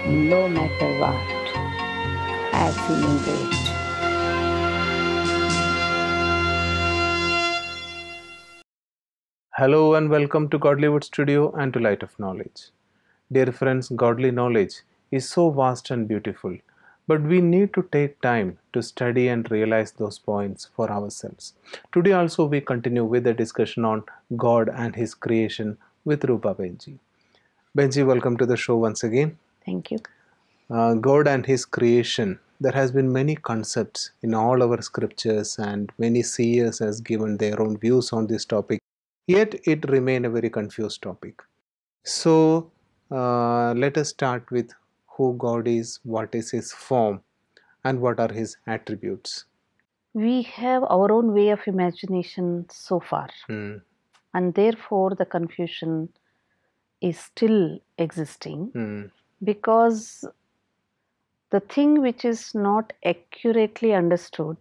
no matter what. I am feeling great. Hello and welcome to Godlywood Studio and to Light of Knowledge. Dear friends, godly knowledge is so vast and beautiful, but we need to take time to study and realize those points for ourselves. Today also we continue with the discussion on God and His creation with Rupa Benji. Benji, welcome to the show once again. Thank you. God and His creation. There has been many concepts in all our scriptures and many seers has given their own views on this topic. Yet it remains a very confused topic. So let us start with who God is, what is His form, and what are His attributes. We have our own way of imagination so far, and therefore the confusion is still existing because the thing which is not accurately understood,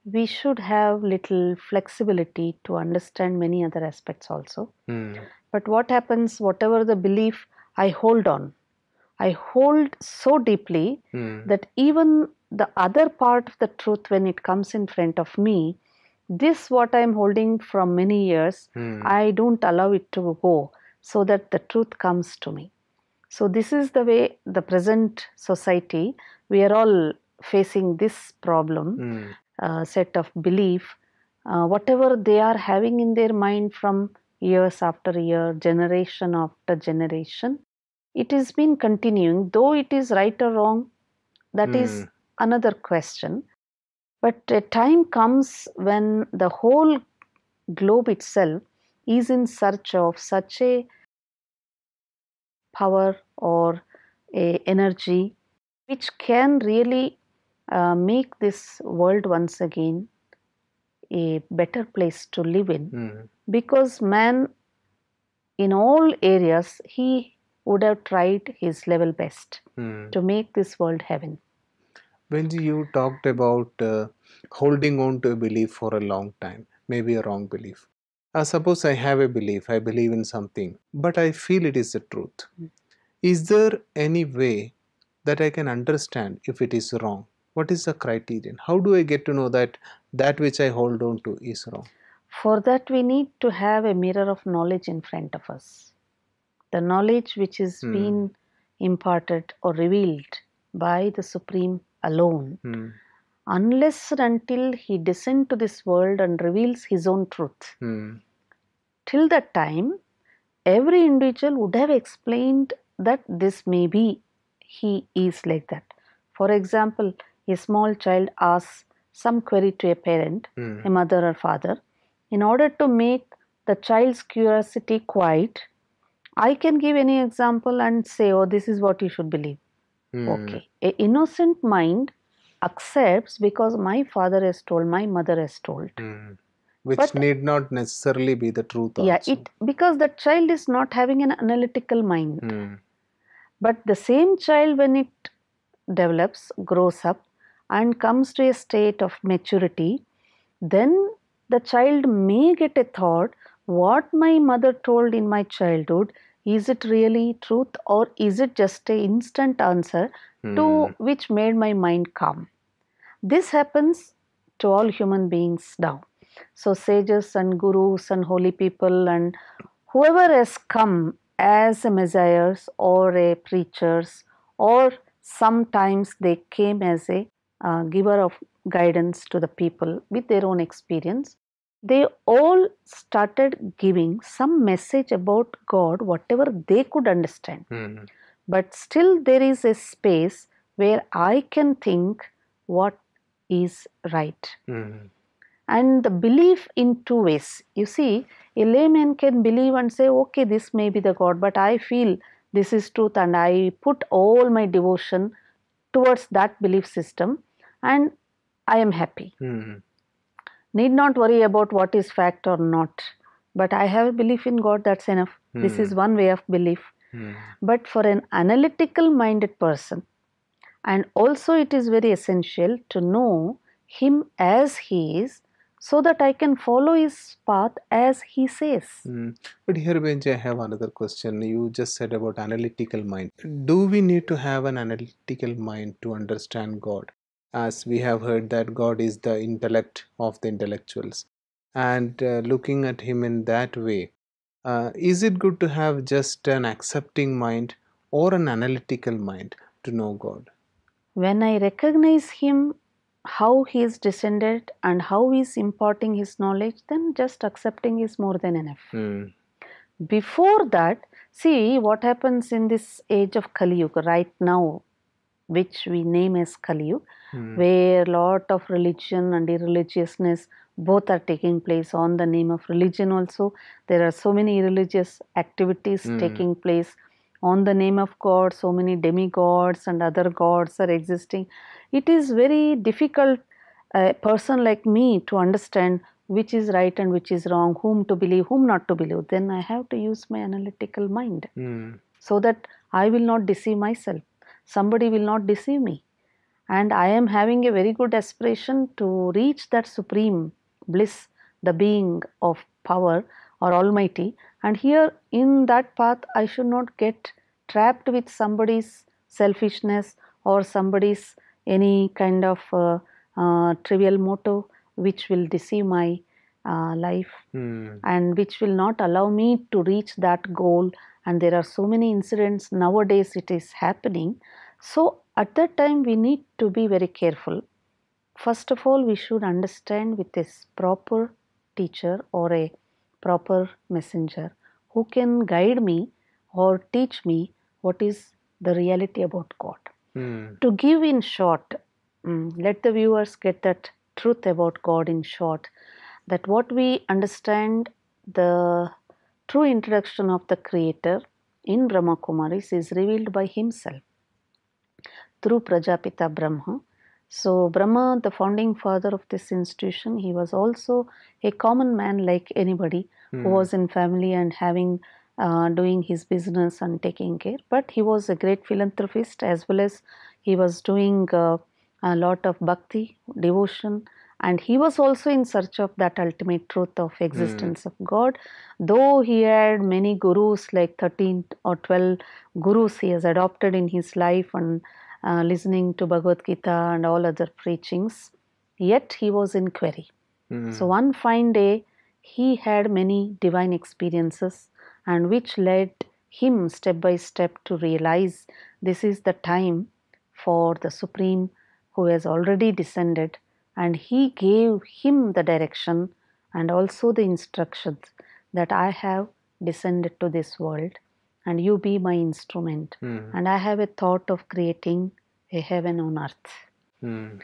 we should have little flexibility to understand many other aspects also. But what happens, whatever the belief I hold on, I hold so deeply that even the other part of the truth, when it comes in front of me, this what I am holding from many years, I don't allow it to go so that the truth comes to me. So this is the way the present society, we are all facing this problem, set of belief, whatever they are having in their mind from years after year, generation after generation, it has been continuing. Though it is right or wrong, that is another question. But a time comes when the whole globe itself is in search of such a power or a energy which can really make this world once again a better place to live in, because man in all areas, he would have tried his level best to make this world heaven. Benji, you talked about holding on to a belief for a long time, maybe a wrong belief. Suppose I have a belief, I believe in something, but I feel it is the truth. Is there any way that I can understand if it is wrong? What is the criterion? How do I get to know that that which I hold on to is wrong? For that, we need to have a mirror of knowledge in front of us. The knowledge which is being imparted or revealed by the Supreme alone. Unless and until He descends to this world and reveals His own truth. Till that time, every individual would have explained that this may be, he is like that. For example, a small child asks some query to a parent, a mother or father. In order to make the child's curiosity quiet, I can give any example and say, oh, this is what you should believe. Okay. An innocent mind accepts because my father has told, my mother has told. Which need not necessarily be the truth also. Yeah, because the child is not having an analytical mind. But the same child, when it develops, grows up and comes to a state of maturity, then the child may get a thought, what my mother told in my childhood, is it really truth or is it just an instant answer to which made my mind calm? This happens to all human beings now. So sages and gurus and holy people and whoever has come as a messiahs or a preachers, or sometimes they came as a giver of guidance to the people with their own experience, they all started giving some message about God, whatever they could understand. But still there is a space where I can think what is right. And the belief in two ways. You see, a layman can believe and say, okay, this may be the God, but I feel this is truth and I put all my devotion towards that belief system and I am happy. Need not worry about what is fact or not. But I have a belief in God, that's enough. This is one way of belief. But for an analytical minded person, and also it is very essential to know Him as He is, so that I can follow his path as he says. But here, Benji, I have another question. You just said about analytical mind. Do we need to have an analytical mind to understand God? As we have heard that God is the intellect of the intellectuals. And looking at Him in that way, is it good to have just an accepting mind or an analytical mind to know God? When I recognize him, how he is descended and how he is imparting his knowledge, then just accepting is more than enough. Before that, see what happens in this age of Kali Yuga right now, which we name as Kali Yuga, where lot of religion and irreligiousness both are taking place. On the name of religion also, there are so many religious activities taking place. On the name of God, so many demigods and other gods are existing. It is very difficult a person like me to understand which is right and which is wrong, whom to believe, whom not to believe. Then I have to use my analytical mind so that I will not deceive myself. Somebody will not deceive me. And I am having a very good aspiration to reach that supreme bliss, the being of power or Almighty. And here in that path, I should not get trapped with somebody's selfishness or somebody's any kind of trivial motive which will deceive my life and which will not allow me to reach that goal. And there are so many incidents nowadays it is happening. So at that time we need to be very careful. First of all, we should understand with a proper teacher or a proper messenger who can guide me or teach me what is the reality about God. To give in short, let the viewers get that truth about God in short, that what we understand the true introduction of the Creator in Brahma Kumaris is revealed by Himself through Prajapita Brahma. So Brahma, the founding father of this institution, he was also a common man like anybody who was in family and having doing his business and taking care. But he was a great philanthropist, as well as he was doing a lot of bhakti, devotion, and he was also in search of that ultimate truth of existence of God. Though he had many gurus, like 13 or 12 gurus he has adopted in his life, and listening to Bhagavad Gita and all other preachings, yet he was in query. So one fine day he had many divine experiences, and which led him step by step to realize this is the time for the Supreme who has already descended, and he gave him the direction and also the instructions that I have descended to this world and you be my instrument, and I have a thought of creating a heaven on earth.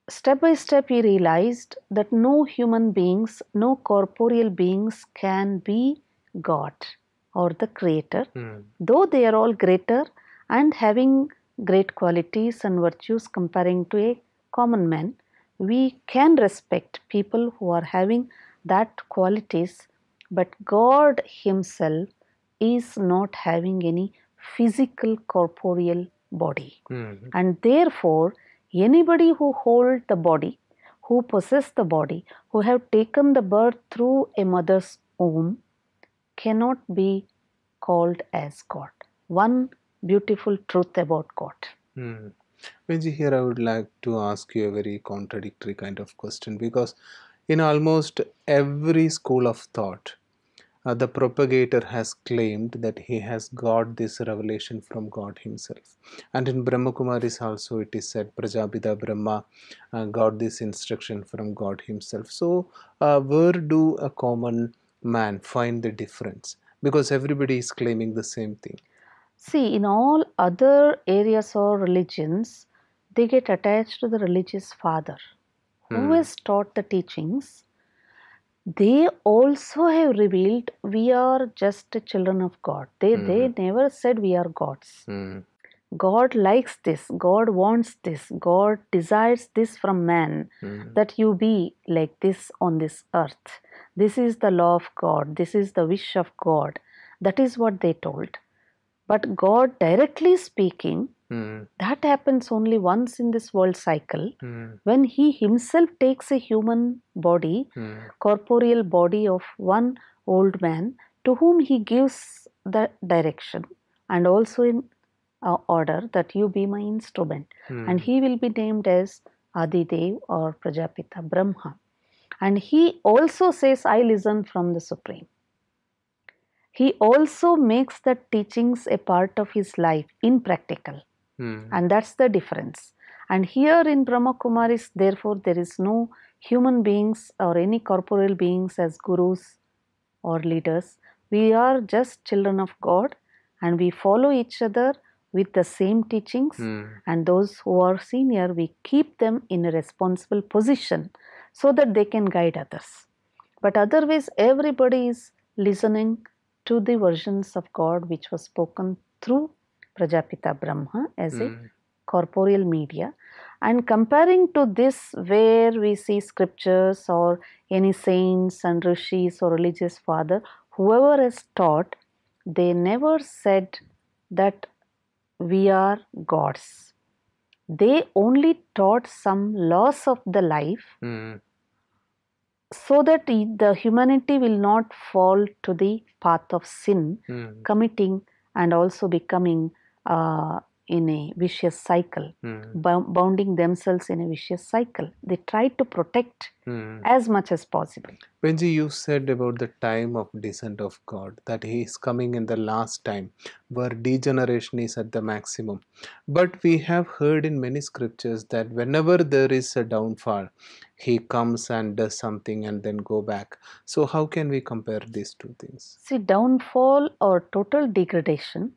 Step by step he realized that no human beings, no corporeal beings can be God or the Creator, though they are all greater and having great qualities and virtues comparing to a common man. We can respect people who are having that qualities, but God Himself is not having any physical corporeal body. And therefore, anybody who hold the body, who possess the body, who have taken the birth through a mother's womb, cannot be called as God. One beautiful truth about God. Benji, here I would like to ask you a very contradictory kind of question, because in almost every school of thought, the propagator has claimed that he has got this revelation from God Himself. And in Brahmakumaris also it is said Prajapita Brahma got this instruction from God Himself. So where do a common man find the difference? Because everybody is claiming the same thing. See, in all other areas or religions, they get attached to the religious father who has taught the teachings. They also have revealed we are just children of God. They never said we are gods. God likes this, God wants this, God desires this from man, that you be like this on this earth. This is the law of God, this is the wish of God. That is what they told. But God directly speaking That happens only once in this world cycle, when he himself takes a human body, corporeal body of one old man, to whom he gives the direction and also in order that you be my instrument, and he will be named as Adidev or Prajapita Brahma, and he also says, I listen from the Supreme. He also makes the teachings a part of his life in practical. And that's the difference. And here in Brahma Kumaris, therefore, there is no human beings or any corporeal beings as gurus or leaders. We are just children of God, and we follow each other with the same teachings. And those who are senior, we keep them in a responsible position so that they can guide others. But otherwise, everybody is listening to the versions of God which was spoken through Prajapita Brahma as a corporeal media, and comparing to this where we see scriptures or any saints and rishis or religious father, whoever has taught, they never said that we are gods. They only taught some laws of the life so that the humanity will not fall to the path of sin, committing and also becoming in a vicious cycle, bounding themselves in a vicious cycle. They try to protect as much as possible. Benji, you said about the time of descent of God, that He is coming in the last time, where degeneration is at the maximum. But we have heard in many scriptures that whenever there is a downfall, He comes and does something and then go back. So how can we compare these two things? See, downfall or total degradation,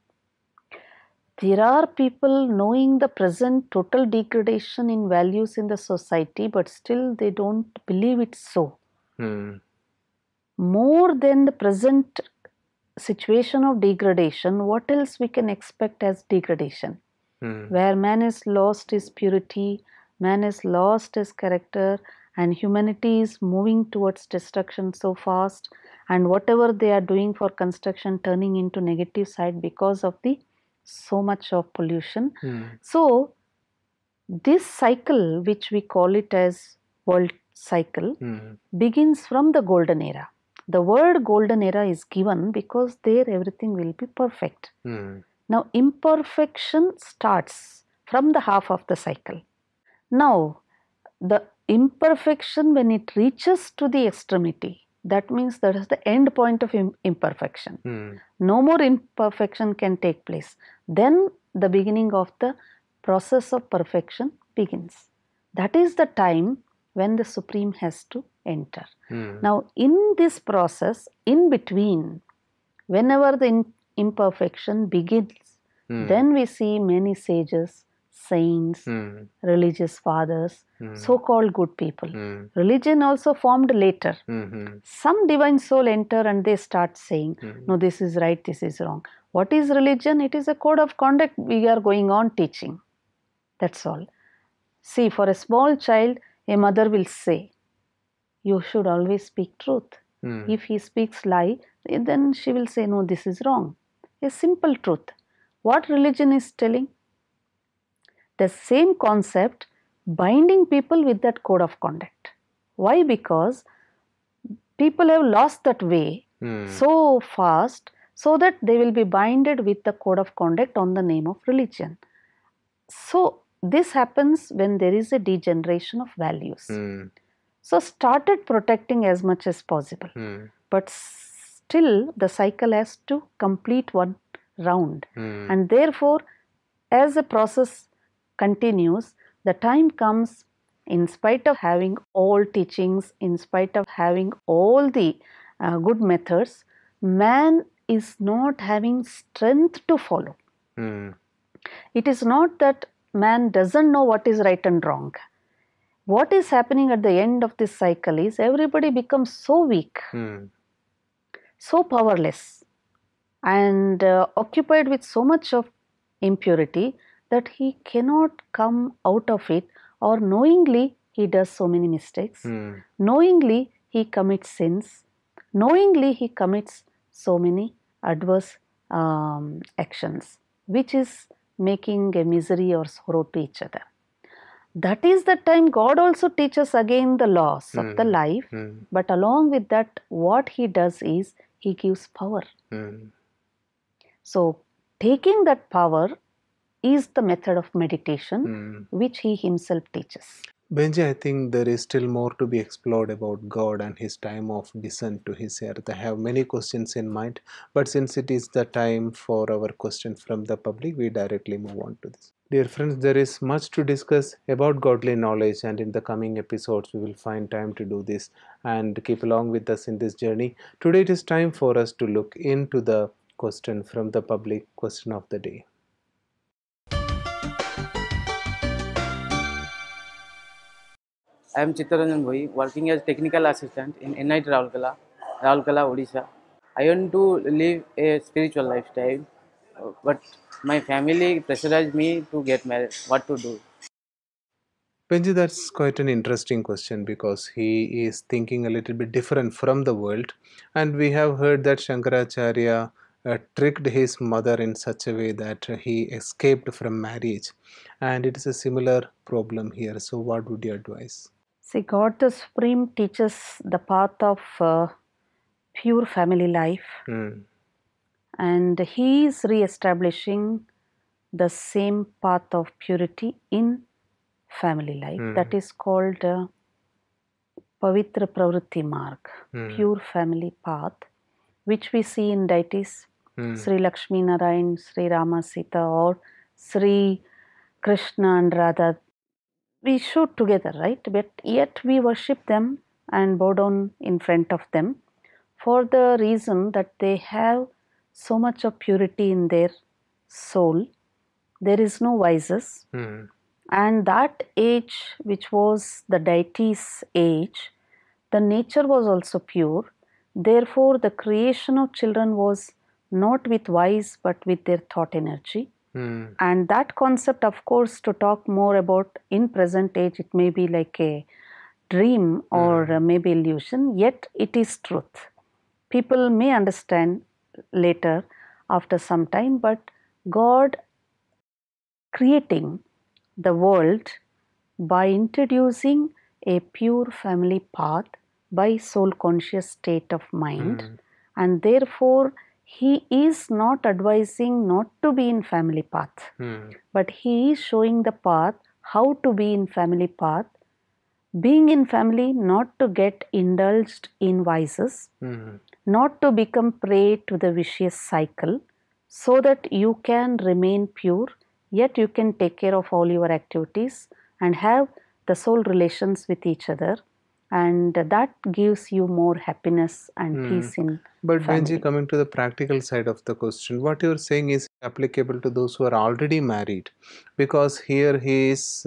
there are people knowing the present total degradation in values in the society, but still they don't believe it's so. More than the present situation of degradation, what else we can expect as degradation? Where man has lost his purity, man has lost his character, and humanity is moving towards destruction so fast, and whatever they are doing for construction turning into negative side because of the so much of pollution. So this cycle, which we call it as world cycle, begins from the golden era. The word golden era is given because there everything will be perfect. Now imperfection starts from the half of the cycle. Now the imperfection, when it reaches to the extremity, that means that is the end point of imperfection. No more imperfection can take place. Then the beginning of the process of perfection begins. That is the time when the Supreme has to enter. Now in this process, in between, whenever the imperfection begins, then we see many sages, saints, religious fathers, so-called good people. Religion also formed later. Some divine soul enter and they start saying, no, this is right, this is wrong. What is religion? It is a code of conduct we are going on teaching. That's all. See, for a small child, a mother will say, you should always speak truth. If he speaks lie, then she will say, no, this is wrong. A simple truth. What religion is telling? The same concept, binding people with that code of conduct. Why? Because people have lost that way so fast, so that they will be binded with the code of conduct on the name of religion. So this happens when there is a degeneration of values. So started protecting as much as possible. But still the cycle has to complete one round. And therefore, as the process continues, the time comes, in spite of having all teachings, in spite of having all the good methods, man is not having strength to follow. It is not that man doesn't know what is right and wrong. What is happening at the end of this cycle is everybody becomes so weak, so powerless, and occupied with so much of impurity that he cannot come out of it, or knowingly he does so many mistakes, knowingly he commits sins, knowingly he commits so many adverse actions, which is making a misery or sorrow to each other. That is the time God also teaches again the laws of the life, but along with that, what He does is He gives power. So, taking that power is the method of meditation which He Himself teaches. Benji, I think there is still more to be explored about God and His time of descent to His earth. I have many questions in mind, but since it is the time for our questions from the public, we directly move on to this. Dear friends, there is much to discuss about godly knowledge, and in the coming episodes, we will find time to do this and keep along with us in this journey. Today, it is time for us to look into the question from the public, question of the day. I am Chittaranjan Bhoi, working as technical assistant in NIT Raulkela, Odisha. I want to live a spiritual lifestyle, but my family pressurized me to get married. What to do? Benji, that's quite an interesting question because he is thinking a little bit different from the world. And we have heard that Shankaracharya tricked his mother in such a way that he escaped from marriage. And it is a similar problem here. So, what would you advise? See, God the Supreme teaches the path of pure family life, and He is re-establishing the same path of purity in family life. That is called Pavitra Pravritti Marg, pure family path, which we see in deities Sri Lakshmi Narayan, Sri Rama Sita, or Sri Krishna and Radha. We shoot together, right? But yet we worship them and bow down in front of them for the reason that they have so much of purity in their soul. There is no vices. And that age, which was the deity's age, the nature was also pure. Therefore, the creation of children was not with vice but with their thought energy. And that concept, of course, to talk more about in present age, it may be like a dream or maybe illusion, yet it is truth. People may understand later after some time, but God creating the world by introducing a pure family path by soul conscious state of mind, and therefore He is not advising not to be in family path, but He is showing the path how to be in family path, being in family not to get indulged in vices, not to become prey to the vicious cycle, so that you can remain pure, yet you can take care of all your activities and have the soul relations with each other, and that gives you more happiness and peace in But family. Benji, coming to the practical side of the question, what you're saying is applicable to those who are already married, because here he is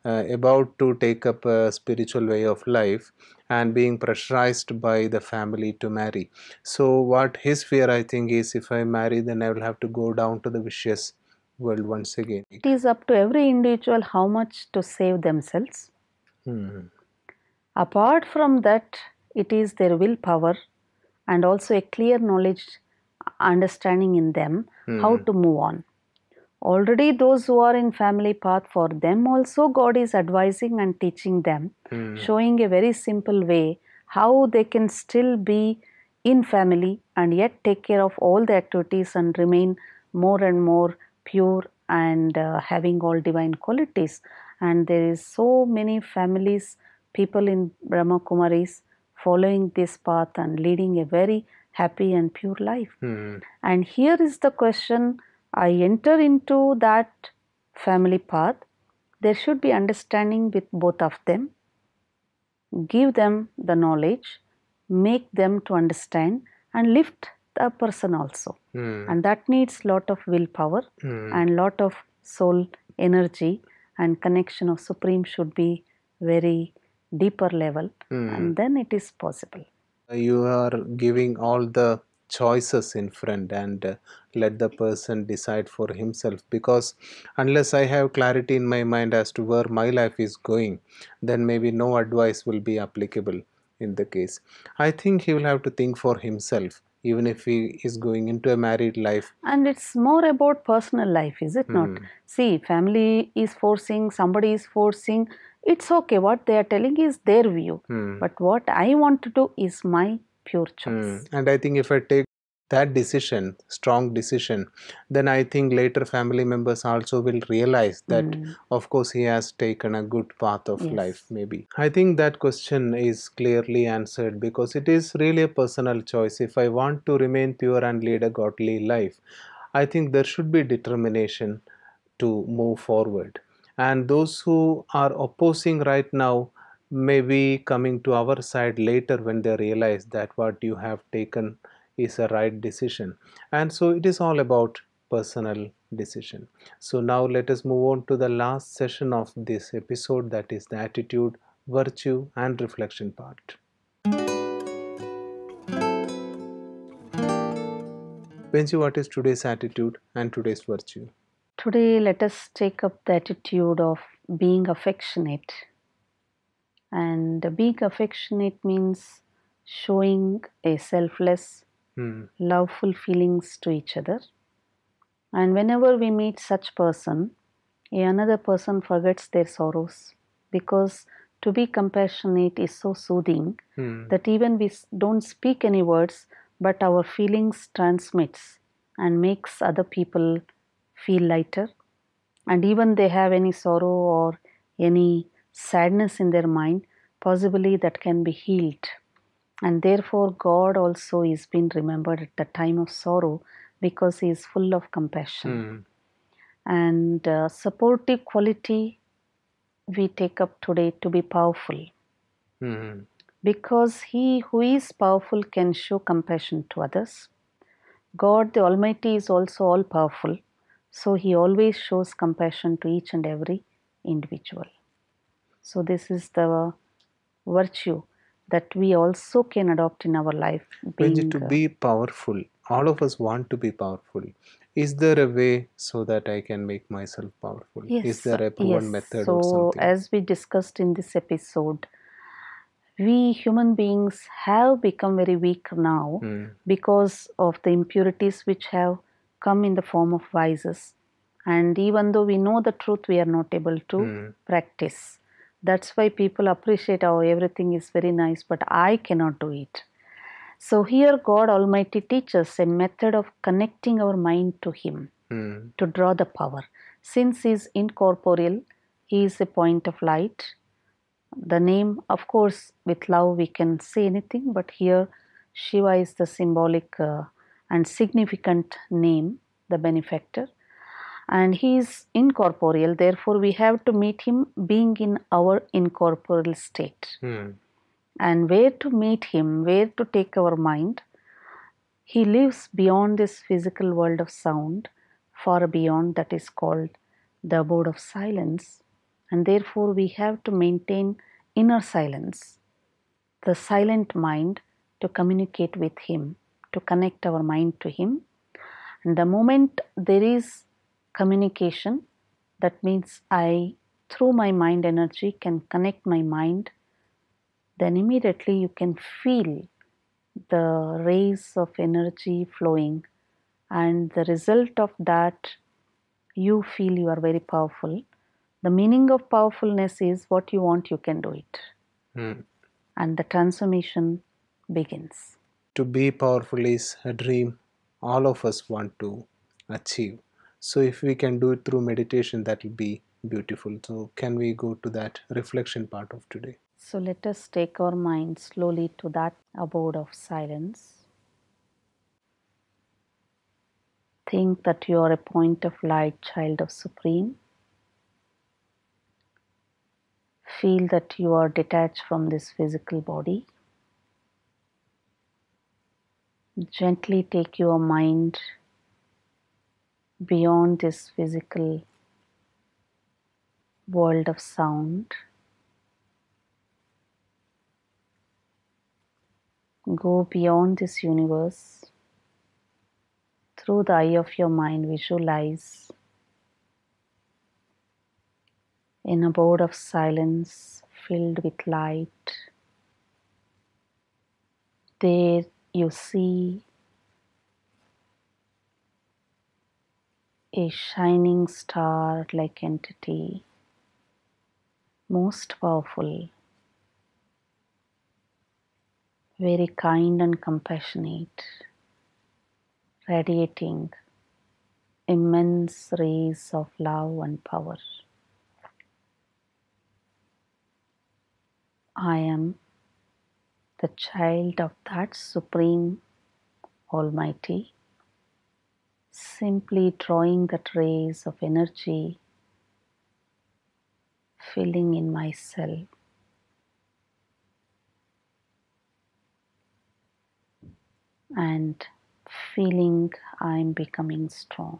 about to take up a spiritual way of life and being pressurized by the family to marry. So what his fear, I think, is if I marry, then I will have to go down to the vicious world once again. It is up to every individual how much to save themselves. Apart from that, it is their willpower and also a clear knowledge, understanding in them how to move on. Already those who are in family path, for them also God is advising and teaching them, showing a very simple way how they can still be in family and yet take care of all the activities and remain more and more pure and having all divine qualities. And there is so many families, people in Brahma Kumaris following this path and leading a very happy and pure life. And here is the question, I enter into that family path, there should be understanding with both of them, give them the knowledge, make them to understand and lift the person also. And that needs lot of willpower and lot of soul energy, and connection of Supreme should be very deeper level, and then it is possible. You are giving all the choices in front and let the person decide for himself, because unless I have clarity in my mind as to where my life is going, then maybe no advice will be applicable in the case. I think he will have to think for himself even if he is going into a married life. And it's more about personal life, is it not? See, family is forcing, somebody is forcing. It's okay. What they are telling is their view. But what I want to do is my pure choice. And I think if I take that decision, strong decision, then I think later family members also will realize that of course he has taken a good path of life. Maybe I think that question is clearly answered, because it is really a personal choice. If I want to remain pure and lead a godly life, I think there should be determination to move forward. And those who are opposing right now may be coming to our side later when they realize that what you have taken is a right decision. And so it is all about personal decision. So now let us move on to the last session of this episode, that is the attitude, virtue and reflection part. Benji, what is today's attitude and today's virtue? Today, let us take up the attitude of being affectionate. And being affectionate means showing a selfless, loveful feelings to each other. And whenever we meet such person, another person forgets their sorrows, because to be compassionate is so soothing that even we don't speak any words, but our feelings transmits and makes other people feel lighter. And even they have any sorrow or any sadness in their mind, possibly that can be healed. And therefore God also is being remembered at the time of sorrow, because he is full of compassion. And supportive quality we take up today to be powerful, because he who is powerful can show compassion to others. God the Almighty is also all powerful, so he always shows compassion to each and every individual. So this is the virtue that we also can adopt in our life. Benji, to be powerful, all of us want to be powerful. Is there a way so that I can make myself powerful? Yes, is there a proven method so or something? As we discussed in this episode, we human beings have become very weak now because of the impurities which have come in the form of vices. And even though we know the truth, we are not able to practice. That's why people appreciate how everything is very nice, but I cannot do it. So here God Almighty teaches a method of connecting our mind to Him to draw the power. Since He is incorporeal, He is a point of light. The name, of course, with love we can say anything, but here Shiva is the symbolic and significant name, the benefactor. And he is incorporeal, therefore we have to meet him being in our incorporeal state. And where to meet him, where to take our mind? He lives beyond this physical world of sound, far beyond, that is called the abode of silence. And therefore we have to maintain inner silence, the silent mind, to communicate with him, to connect our mind to him. And the moment there is communication, that means I, through my mind energy, can connect my mind, then immediately you can feel the rays of energy flowing, and the result of that, you feel you are very powerful. The meaning of powerfulness is what you want, you can do it. And the transformation begins. To be powerful is a dream all of us want to achieve. So if we can do it through meditation, that will be beautiful. So can we go to that reflection part of today? So let us take our mind slowly to that abode of silence. Think that you are a point of light, child of Supreme. Feel that you are detached from this physical body. Gently take your mind beyond this physical world of sound. Go beyond this universe. Through the eye of your mind, visualize an abode of silence filled with light. There you see a shining star-like entity, most powerful, very kind and compassionate, radiating immense rays of love and power. I am the child of that Supreme Almighty, simply drawing that rays of energy, filling in myself, and feeling I'm becoming strong.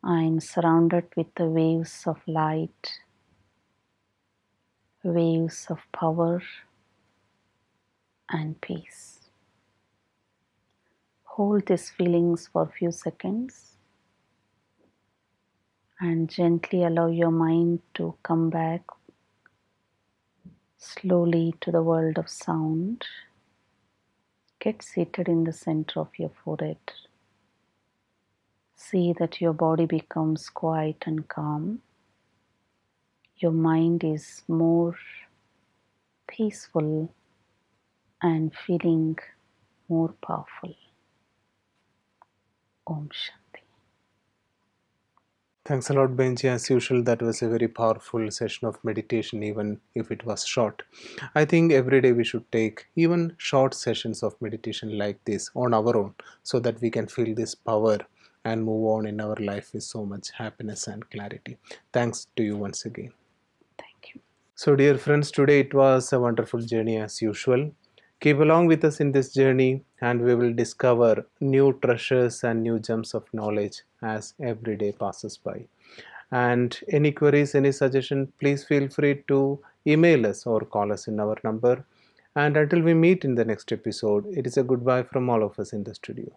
I'm surrounded with the waves of light, waves of power and peace. Hold these feelings for a few seconds and gently allow your mind to come back slowly to the world of sound. Get seated in the center of your forehead. See that your body becomes quiet and calm. Your mind is more peaceful and feeling more powerful. Om Shanti. Thanks a lot, Benji. As usual, that was a very powerful session of meditation, even if it was short. I think every day we should take even short sessions of meditation like this on our own, so that we can feel this power and move on in our life with so much happiness and clarity. Thanks to you once again. Thank you. So, dear friends, today it was a wonderful journey as usual. Keep along with us in this journey, and we will discover new treasures and new gems of knowledge as every day passes by. And any queries, any suggestion, please feel free to email us or call us in our number. And until we meet in the next episode, it is a goodbye from all of us in the studio.